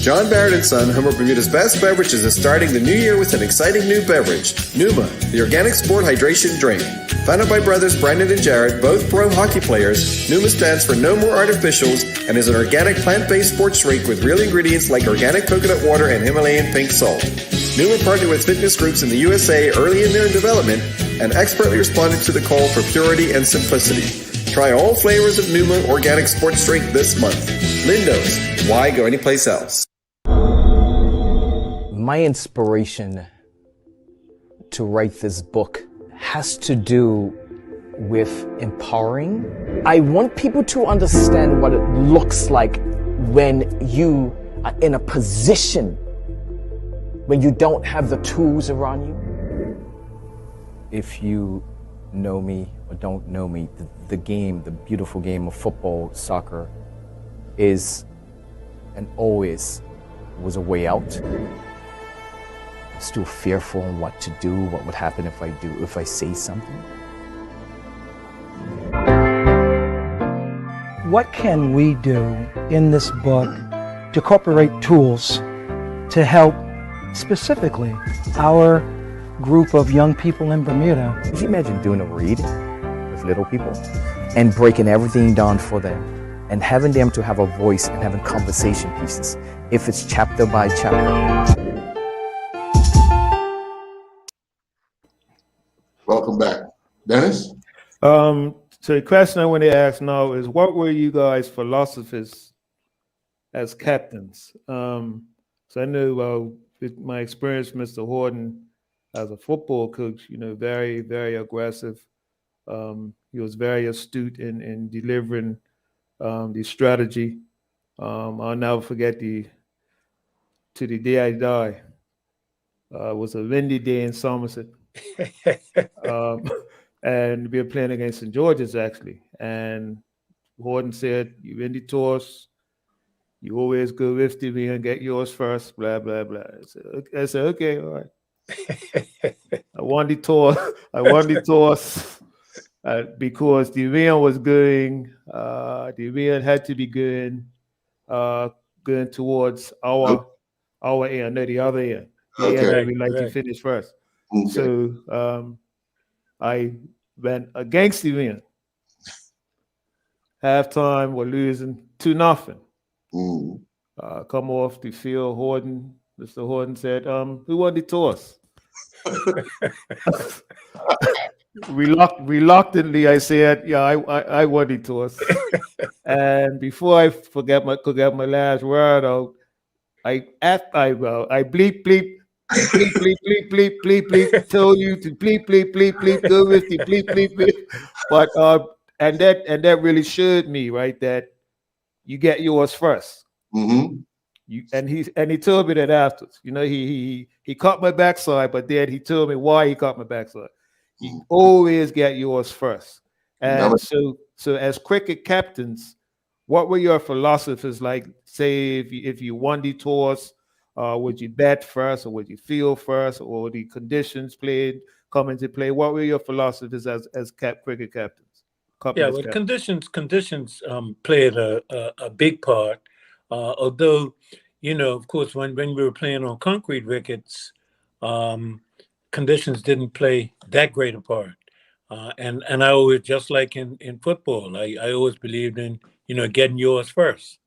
John Barrett and Son, home of Bermuda's best beverages, is starting the new year with an exciting new beverage, Numa, the organic sport hydration drink. Founded by brothers Brandon and Jared, both pro hockey players, Numa stands for No More Artificials and is an organic plant-based sports drink with real ingredients like organic coconut water and Himalayan pink salt. Numa partnered with fitness groups in the USA early in their development and expertly responded to the call for purity and simplicity. Try all flavors of Numa organic sports drink this month. Lindo's, why go anyplace else? My inspiration to write this book has to do with empowering. I want people to understand what it looks like when you are in a position when you don't have the tools around you. If you know me or don't know me, the game, the beautiful game of football, soccer, is and always was a way out. I'm still fearful on what to do, what would happen if I say something. What can we do in this book to incorporate tools to help specifically our group of young people in Bermuda? Could you imagine doing a read with little people and breaking everything down for them and having them to have a voice and having conversation pieces, if it's chapter by chapter? Welcome back. Dennis? So the question I want to ask now is, what were you guys' philosophies as captains? So I know with my experience, Mr. Horton, as a football coach, very, very aggressive. He was very astute in delivering the strategy. I'll never forget to the day I die. It was a windy day in Somerset. And we were playing against St. George's actually. And Horton said, "You win the toss, you always go with the win and get yours first, blah, blah, blah." I said, okay, all right. I won the toss. Because the wind was going, the wind had to be going towards our end, no, the other end. The end that we like to finish first. Okay. So I went against the wind. Halftime, we're losing 2-0. Come off the field, Mr. Horton said, "Who won the toss?" Reluctantly, I said, "Yeah, I won the toss." And before I could get my last word out, I bleep bleep. Bleep, bleep, bleep, bleep, bleep, bleep, told you to bleep, bleep, bleep, bleep, go with the bleep, bleep, bleep. But and that really showed me, right, that you get yours first. Mm-hmm. He told me that afterwards. He caught my backside, but then he told me why he caught my backside. You always get yours first. And so as cricket captains, what were your philosophies like? Say if you won the toss, Would you bat first, or would you field first, or the conditions come into play? What were your philosophies as cricket captains? Yeah, well, conditions played a big part. Although, of course, when we were playing on concrete wickets, conditions didn't play that great a part. And I always, just like in football, I always believed in, getting yours first.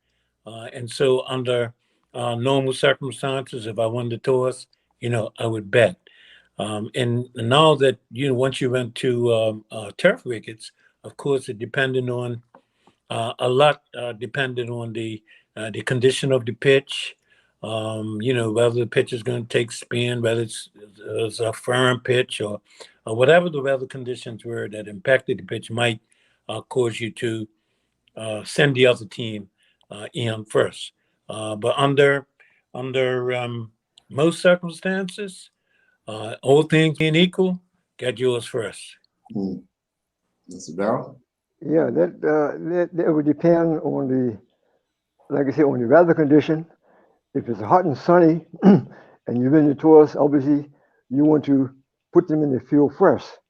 And so under normal circumstances, if I won the toss, I would bet. And now that, once you went to turf wickets, of course, it depended on a lot depended on the condition of the pitch, whether the pitch is going to take spin, whether it's a firm pitch or whatever the weather conditions were that impacted the pitch might cause you to send the other team in first. But under most circumstances, all things being equal, get yours first. Mr. Darrell? Yeah, that would depend on the, like I said, on the weather condition. If it's hot and sunny and you're in the tours, obviously you want to put them in the field first.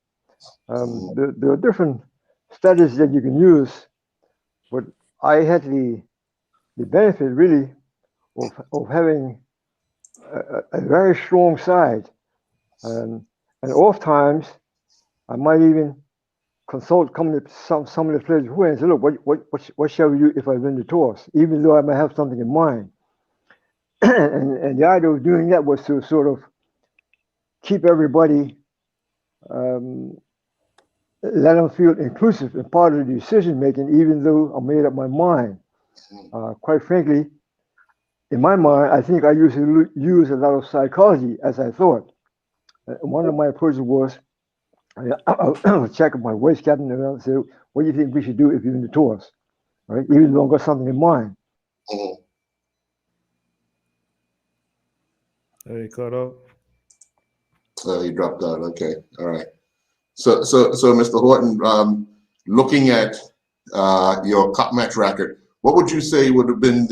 There are different strategies that you can use, but I had the benefit really of having a very strong side. And oft times I might even consult some of the players who and say, look, what shall we do if I win the toss, even though I might have something in mind. and the idea of doing that was to sort of keep everybody, let them feel inclusive and part of the decision making, even though I made up my mind. Quite frankly, in my mind, I think I used to use a lot of psychology as I thought. One of my approaches was, I was checking my voice captain and say, what do you think we should do if you're in the tours? Right? Even though I've got something in mind. He cut off. He dropped out. Okay. All right. So Mr. Horton, looking at your cup match record, what would you say would have been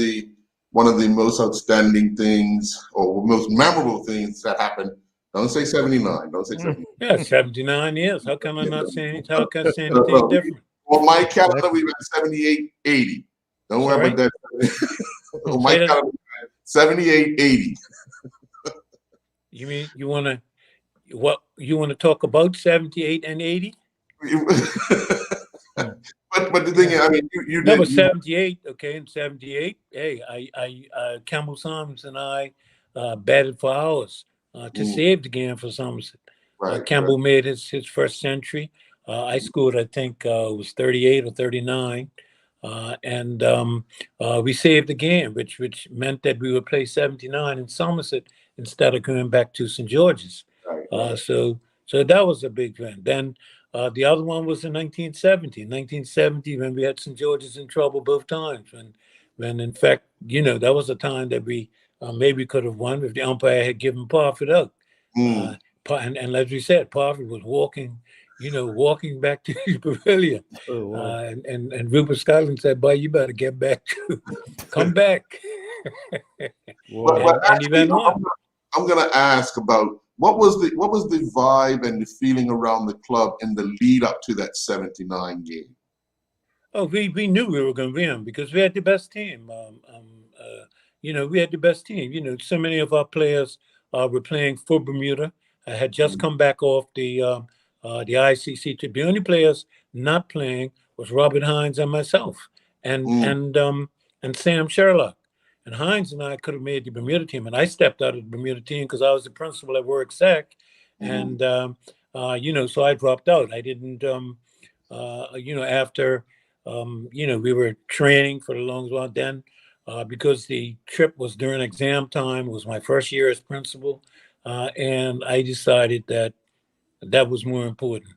one of the most outstanding things or most memorable things that happened? Don't say 79. Don't say 79. Yeah, 79 years. How come I'm not saying? How can I say anything different? On my calendar, we went 78, 80. Don't worry about that. On my calendar, 78, 80. You mean you want to talk about 78 and 80? But the thing is, I mean, you did. No, but 78, okay, in 78, hey, I Campbell Simons and I batted for hours to save the game for Somerset. Campbell made his first century. I scored, I think, it was 38 or 39. And we saved the game, which meant that we would play 79 in Somerset instead of going back to St. George's. So that was a big win. Then the other one was in 1970. 1970, when we had St. George's in trouble both times. When in fact, that was a time that we maybe could have won if the umpire had given Parfit out. And as we said, Parfit was walking back to the pavilion. Oh, wow. And Rupert Scotland said, boy, you better get back to, come back. But and he went on. I'm going to ask about what was the vibe and the feeling around the club in the lead up to that 79 game? Oh, we knew we were going to win because we had the best team. We had the best team. So many of our players were playing for Bermuda. I had just come back off the ICC trip. The only players not playing was Robert Hines and myself, and Sam Sherlock. And Hines and I could have made the Bermuda team, and I stepped out of the Bermuda team because I was the principal at Warwick Sec, and so I dropped out. I didn't, after we were training for the longest while. Then, because the trip was during exam time, it was my first year as principal, and I decided that was more important,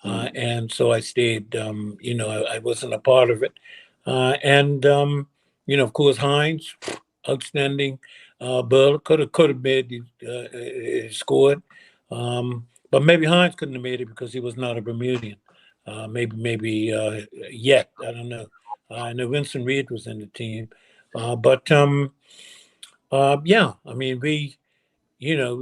and so I stayed. I wasn't a part of it, of course, Hines, outstanding. Burler could have made scored, but maybe Hines couldn't have made it because he was not a Bermudian. Maybe yet, I don't know. I know Vincent Reed was in the team, but Yeah, I mean, we knew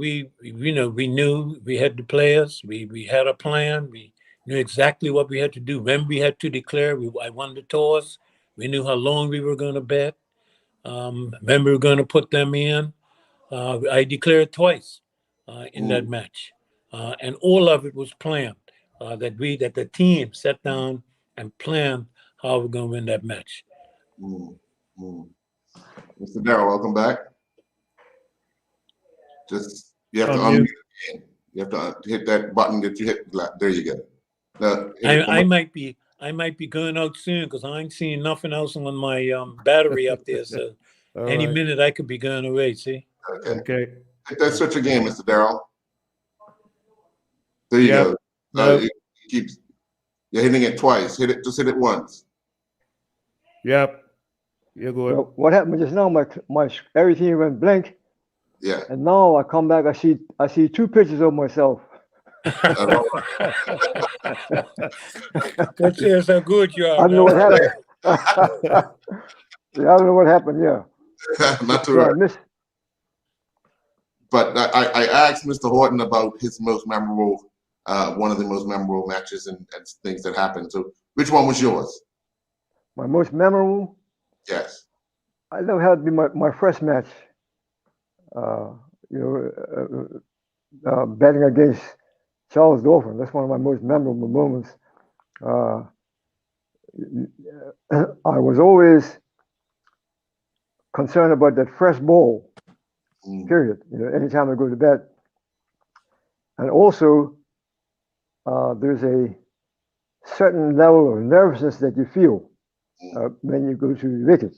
we had the players. We had a plan. We knew exactly what we had to do. When we had to declare, I won the toss. We knew how long we were going to bet. When we were going to put them in. I declared twice in that match, and all of it was planned. That the team sat down and planned how we're going to win that match. Mm, mm. Mr. Darrell, welcome back. Just you have to unmute again. You have to hit that button that you hit. There you go. Now, I might be going out soon because I ain't seeing nothing else on my battery up there. So any minute I could be going away. See? Okay. Hit that switch again, Mr. Darrell. There you go. You're hitting it twice. Just hit it once. Yep. You're good. Well, what happened just now? My everything went blank. Yeah. And now I come back. I see two pictures of myself. That says how good you are. I don't know what happened. Yeah, I don't know what happened. Yeah. Not too right. But I asked Mr. Horton about his most memorable, one of the most memorable matches and things that happened. So, which one was yours? My most memorable? Yes. I know how to be my first match. Betting against Charles Dauphin. That's one of my most memorable moments. I was always concerned about that first ball. Period. Anytime I go to bed. And also, there's a certain level of nervousness that you feel when you go to the wicket.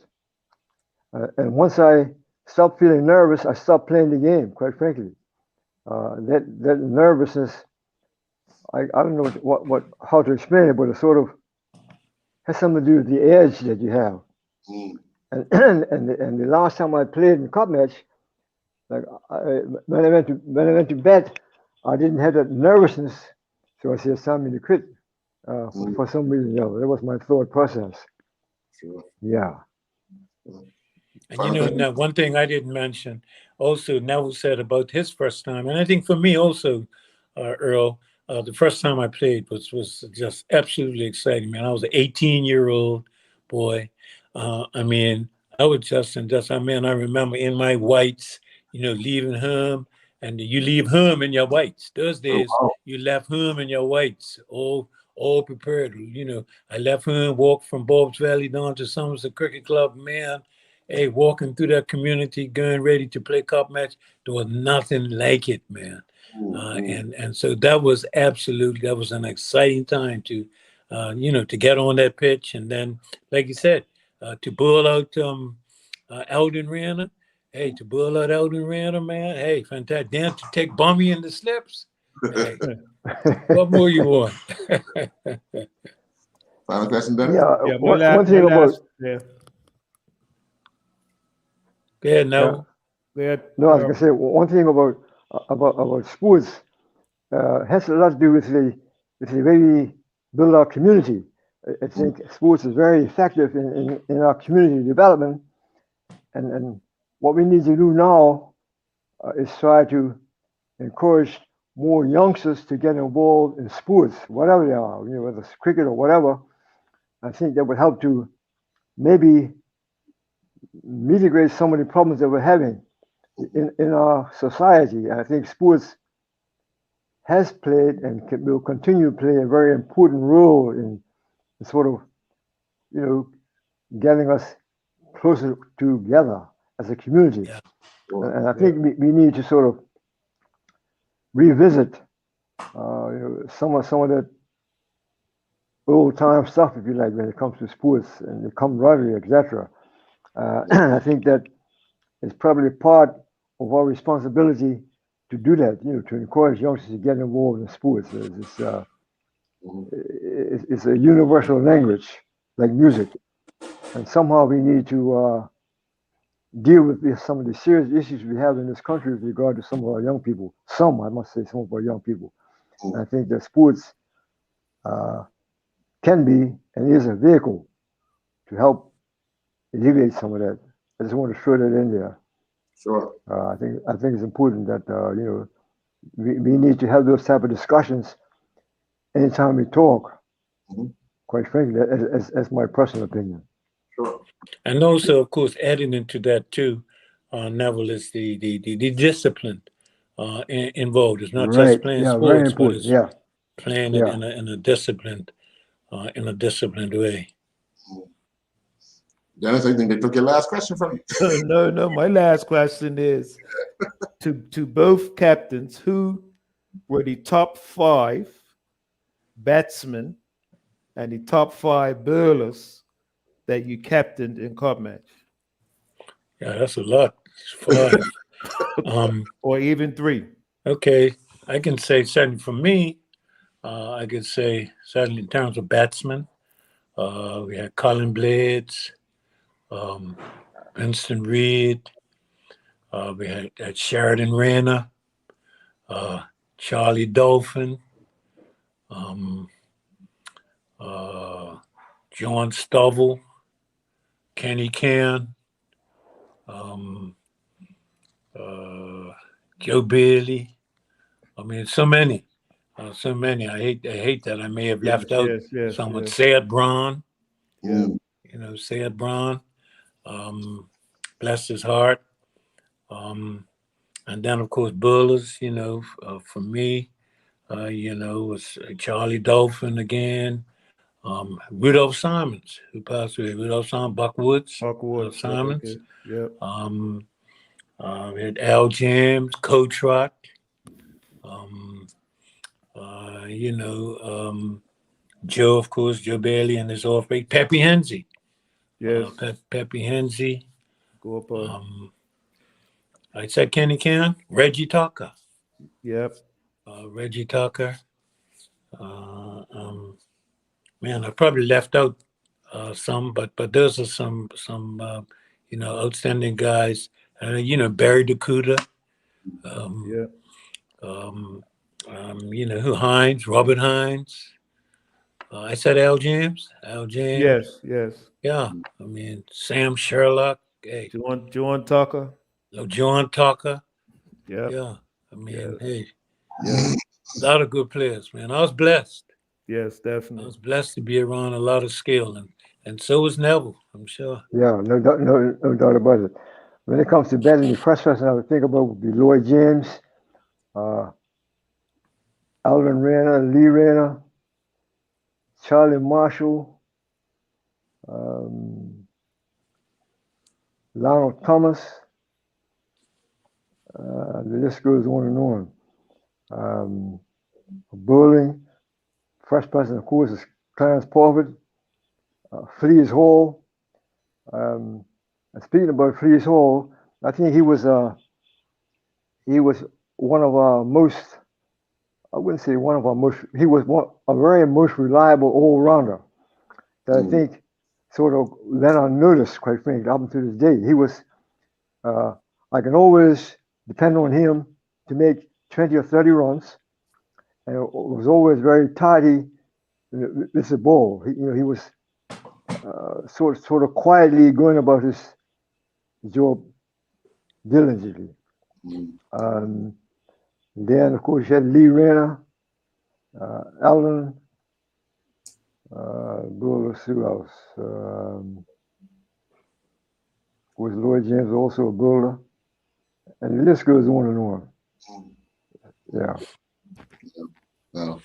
And once I stopped feeling nervous, I stopped playing the game, quite frankly. That nervousness, I don't know how to explain it, but it sort of has something to do with the edge that you have. And the last time I played in a cup match, like when I went to bed, I didn't have that nervousness, so I said it's time to quit. For some reason, that was my thought process. Sure. Yeah. And now one thing I didn't mention, also Neville said about his first time, and I think for me also, Earl, the first time I played was just absolutely exciting, man. I was an 18-year-old boy. I mean, I was just I remember in my whites, leaving home, and you leave home in your whites. Those days, you left home in your whites, all prepared. I left home, walked from Bob's Valley down to Somerset Cricket Club, man. Hey, walking through that community, getting ready to play cup match, there was nothing like it, man. And so that was an exciting time to, to get on that pitch. And then, like you said, to bowl out Eldon Rana. Hey, to bowl out Eldon Rana, man. Hey, fantastic. Then to take Bummy in the slips. Hey, what more you want? Final question, Dennis? Yeah, one thing about... Yeah, no. Yeah. No, I was gonna say one thing about sports has a lot to do with the way we build our community. I think sports is very effective in our community development, and what we need to do now is try to encourage more youngsters to get involved in sports, whatever they are, whether it's cricket or whatever. I think that would help to maybe mitigate some of the problems that we're having in our society. I think sports has played and will continue to play a very important role in sort of, getting us closer together as a community. Yeah. And I think we need to sort of revisit some of that old time stuff, if you like, when it comes to sports and the camaraderie, etc. I think that it's probably part of our responsibility to do that, to encourage youngsters to get involved in sports. It's a universal language, like music. And somehow we need to deal with some of the serious issues we have in this country with regard to some of our young people. I must say, some of our young people. And I think that sports can be and is a vehicle to help alleviate some of that. I just want to throw that in there. Sure. I think it's important that we need to have those type of discussions anytime we talk. Mhm. Quite frankly, that's my personal opinion. Sure. And also, of course, adding into that too, Neville, is the discipline involved. It's not Right. just playing Yeah. Very sports, but important. it's Yeah. playing it Yeah. in a disciplined way. Dennis, I think they took your last question from you. No. My last question is to both captains: who were the top 5 batsmen and the top 5 burlers that you captained in Cup match, Yeah, that's a lot. It's 5. or even 3? Okay, I can say certainly for me, I could say certainly in terms of batsmen, we had Colin Blades, Winston Reed, we had Sheridan Rayner, Charlie Dolphin, John Stovall, Kenny Can, Joe Bailey. I mean, so many. I hate that I may have left out Yes. someone. Sayed Braun, Yeah. Sayed Braun, bless his heart. And then of course Burlers, for me, was Charlie Dolphin again. Rudolph Simons, who passed away. Rudolph Simons, Buck Woods, Hawkwood, Simons. Yep. We had Al James, Coach Rock. Joe, of course, Joe Bailey and his off break. Peppy Hensey. Yes. Peppy Hensey. Go up. I said Kenny Can. Reggie Tucker. Yep. Reggie Tucker. Man, I probably left out some, but those are some outstanding guys. Barry Dakuda. Yeah. Hines, Robert Hines. I said Al James. Yes. Yeah, I mean Sam Sherlock. Hey, John Tucker. John Tucker. Yep. Yeah, I mean, hey, Yeah. a lot of good players, man. I was blessed. Yes, I definitely. was blessed to be around a lot of skill, and so was Neville, I'm sure. Yeah. No doubt about it. When it comes to batting, the first person I would think about would be Lloyd James, Alvin Rayner, Lee Rayner, Charlie Marshall, Lionel Thomas. The list goes on and on. Bowling, first person, of course, is Clarence Porford, Fleas Hall. And speaking about Fleas Hall, I think he was one of our most, I wouldn't say one of our most, he was a very most reliable all-rounder that I think sort of went unnoticed, quite frankly, up to this day. He was, I can always depend on him to make 20 or 30 runs, and it was always very tidy with the ball. He was sort of quietly going about his job diligently. Then, of course, you had Lee Rayner, Allen, who else? Of course, Lloyd James was also a bowler. And the list goes on and on. Yeah. No.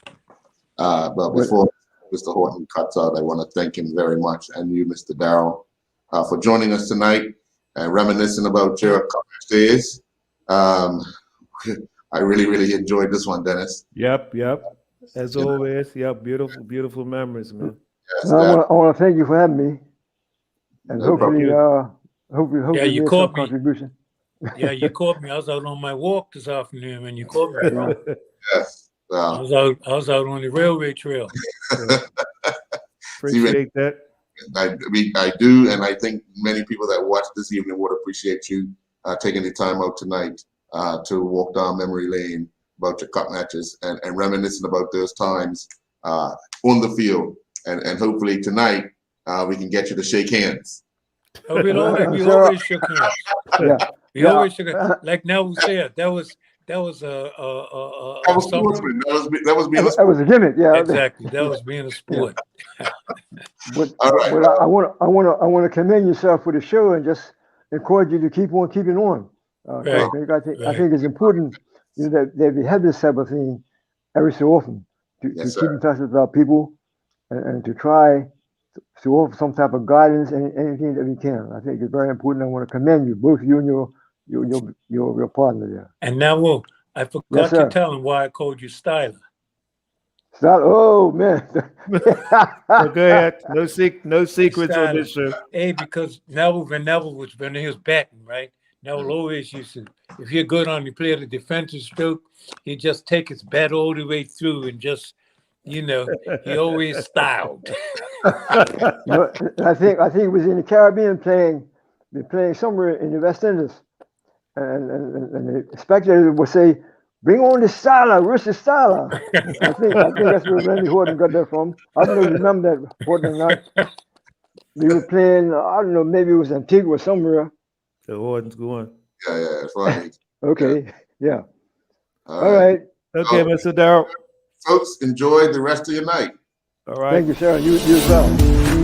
But before Mr. Horton cuts out, I want to thank him very much, and you, Mr. Darrell, for joining us tonight and reminiscing about your college days. I really enjoyed this one, Dennis. Yep. As always, yep. Beautiful memories, man. Yes, I want to thank you for having me, and hopefully you made caught some me. contribution. Yeah, you caught me. I was out on my walk this afternoon when you caught me, bro. Yes. I was out on the railway trail. Appreciate that. I do, and I think many people that watch this evening would appreciate you taking the time out tonight to walk down memory lane about your cup matches and reminiscing about those times on the field. And hopefully tonight we can get you to shake hands. We always shook hands. Yeah, We Yeah. always should have, like Neville said, that was That was something. sportsman. That was being a That was a gimmick. Yeah. Exactly. That was being a sport. But, All right. but I want to commend yourself for the show and just encourage you to keep on keeping on. Right, I think it's important, you know, that we have this type of thing every so often to Yes, keep sir. in touch with our people and to try to offer some type of guidance and anything that we can. I think it's very important. I want to commend you, both you and your partner there. And now, I forgot Yes, to sir. tell him why I called you Styler. Stop. Oh man. So go ahead. No secrets on this show. Hey, because Neville was when he was batting, right? Neville always used to, if you're good on the play of the defensive stroke, he'd just take his bat all the way through and just, you know, he always styled. No, I think it was in the Caribbean playing somewhere in the West Indies, and the spectators would say, "Bring on the Styler, Richard Styler." I think that's where Randy Horton got that from. I don't know if you remember that, Horton or not. We were playing, I don't know, maybe it was Antigua or somewhere. The Horton's going. Yeah, that's right. Okay, yeah. All All right. Okay, Mr. Darrell. Folks, enjoy the rest of your night. All right. Thank you, Sharon. You as well.